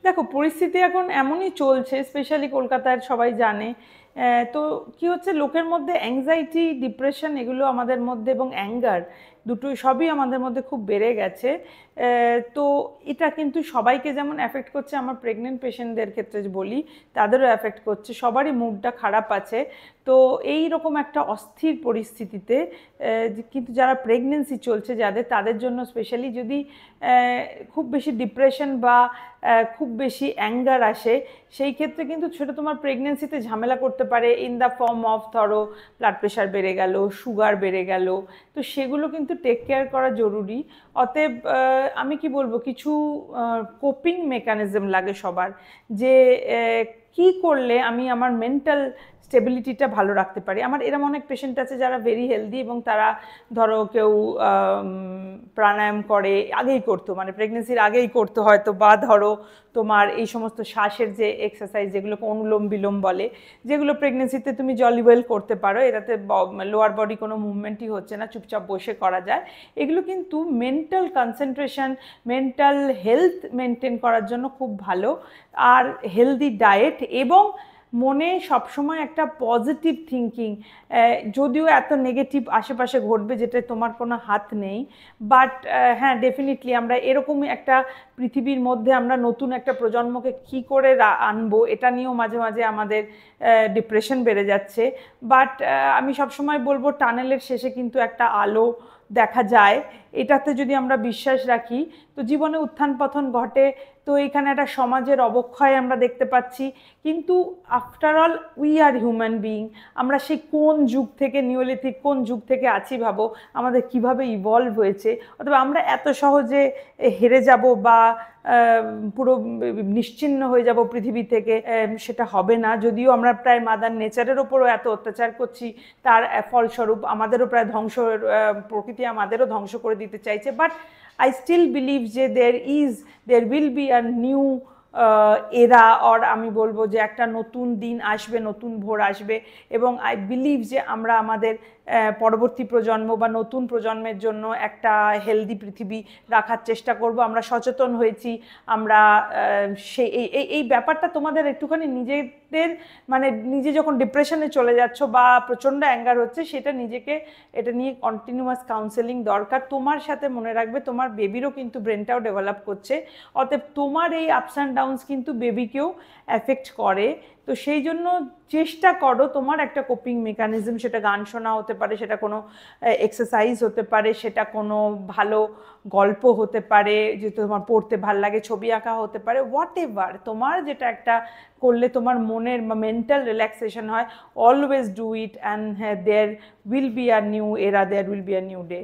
দেখো পরিস্থিতি এখন এমনই চলছে, স্পেশালি কলকাতার সবাই জানে। তো কি হচ্ছে, লোকের মধ্যে অ্যাংজাইটি, ডিপ্রেশন এগুলো আমাদের মধ্যে, এবং অ্যাঙ্গার, দুটোই সবই আমাদের মধ্যে খুব বেড়ে গেছে। তো এটা কিন্তু সবাইকে যেমন অ্যাফেক্ট করছে, আমার প্রেগনেন্ট পেশেন্টদের ক্ষেত্রে বলি, তাদেরও অ্যাফেক্ট করছে, সবারই মুডটা খারাপ আছে। তো এই রকম একটা অস্থির পরিস্থিতিতে কিন্তু যারা প্রেগনেন্সি চলছে যাদের, তাদের জন্য স্পেশালি যদি খুব বেশি ডিপ্রেশন বা খুব বেশি অ্যাঙ্গার আসে, সেই ক্ষেত্রে কিন্তু সেটা তোমার প্রেগনেন্সিতে ঝামেলা করতে পারে, ইন দ্য ফর্ম অফ ধরো ব্লাড প্রেশার বেড়ে গেল, সুগার বেড়ে গেল। তো সেগুলো কিন্তু টেক কেয়ার করা জরুরি। অতএব আমি কি বলবো, কিছু কোপিং মেকানিজম লাগে সবার, যে কি করলে আমি আমার মেন্টাল স্টেবিলিটিটা ভালো রাখতে পারি। আমার এরম অনেক পেশেন্ট আছে যারা ভেরি হেলদি, এবং তারা ধরো কেউ প্রাণায়াম করে, আগেই করতো, মানে প্রেগনেন্সির আগেই করতো হয়তো, বা ধরো তোমার এই সমস্ত শ্বাসের যে এক্সারসাইজ, যেগুলোকে অনুলোম বিলোম বলে, যেগুলো প্রেগনেন্সিতে তুমি জলি ওয়েল করতে পারো, এটাতে লোয়ার বডি কোনো মুভমেন্টই হচ্ছে না, চুপচাপ বসে করা যায়। এগুলো কিন্তু mental concentration, mental health maintain করার জন্য খুব ভালো। আর হেলদি ডায়েট, এবং মনে সবসময় একটা পজিটিভ থিঙ্কিং, যদিও এত নেগেটিভ আশেপাশে ঘটবে যেটা তোমার কোনো হাত নেই, বাট হ্যাঁ ডেফিনেটলি আমরা এরকমই একটা পৃথিবীর মধ্যে আমরা নতুন একটা প্রজন্মকে কী করে আনবো, এটা নিয়েও মাঝে মাঝে আমাদের ডিপ্রেশন বেড়ে যাচ্ছে। বাট আমি সবসময় বলবো, টানেলের শেষে কিন্তু একটা আলো দেখা যায়, এটাতে যদি আমরা বিশ্বাস রাখি তো জীবনে উত্থান পতন ঘটে। তো এখানে একটা সমাজের অবক্ষয় আমরা দেখতে পাচ্ছি, কিন্তু after all we are human being. আমরা সেই কোন যুগ থেকে, নিওলিথিক কোন যুগ থেকে আছি ভাবো, আমাদের কিভাবে ইভলভ হয়েছে। অথবা আমরা এত সহজে হেরে যাব বা পুরো নিশ্চিহ্ন হয়ে যাব পৃথিবী থেকে, সেটা হবে না। যদিও আমরা প্রায় মাদার নেচারের ওপরও এত অত্যাচার করছি, তার ফলস্বরূপ আমাদেরও প্রায় ধ্বংস, প্রকৃতি আমাদেরও ধ্বংস করে দিতে চাইছে। বাট আই স্টিল বিলিভ যে there will be a new era, or আমি বলবো যে একটা নতুন দিন আসবে, নতুন ভোর আসবে। এবং আই বিলিভ যে আমরা আমাদের পরবর্তী প্রজন্ম বা নতুন প্রজন্মের জন্য একটা হেলদি পৃথিবী রাখার চেষ্টা করব। আমরা সচেতন হয়েছি, আমরা সেই এই ব্যাপারটা তোমাদের একটুখানি নিজেদের, মানে নিজে যখন ডিপ্রেশনে চলে যাচ্ছ বা প্রচণ্ড অ্যাঙ্গার হচ্ছে, সেটা নিজেকে, এটা নিয়ে কন্টিনিউয়াস কাউন্সেলিং দরকার। তোমার সাথে মনে রাখবে, তোমার বেবিরও কিন্তু ব্রেনটাও ডেভেলপ করছে, অতএব তোমার এই আপস অ্যান্ড ডাউনস কিন্তু বেবিকেও অ্যাফেক্ট করে। তো সেই জন্য চেষ্টা করো তোমার একটা কোপিং মেকানিজম, সেটা গান শোনা হতে পারে, সেটা কোনো এক্সারসাইজ হতে পারে, সেটা কোনো ভালো গল্প হতে পারে, যে তোমার পড়তে ভাল লাগে, ছবি আঁকা হতে পারে, হোয়াট এভার তোমার যেটা একটা করলে তোমার মনের বা মেন্টাল রিল্যাক্সেশন হয়, always do it, and there will be a new era, there will be a new day.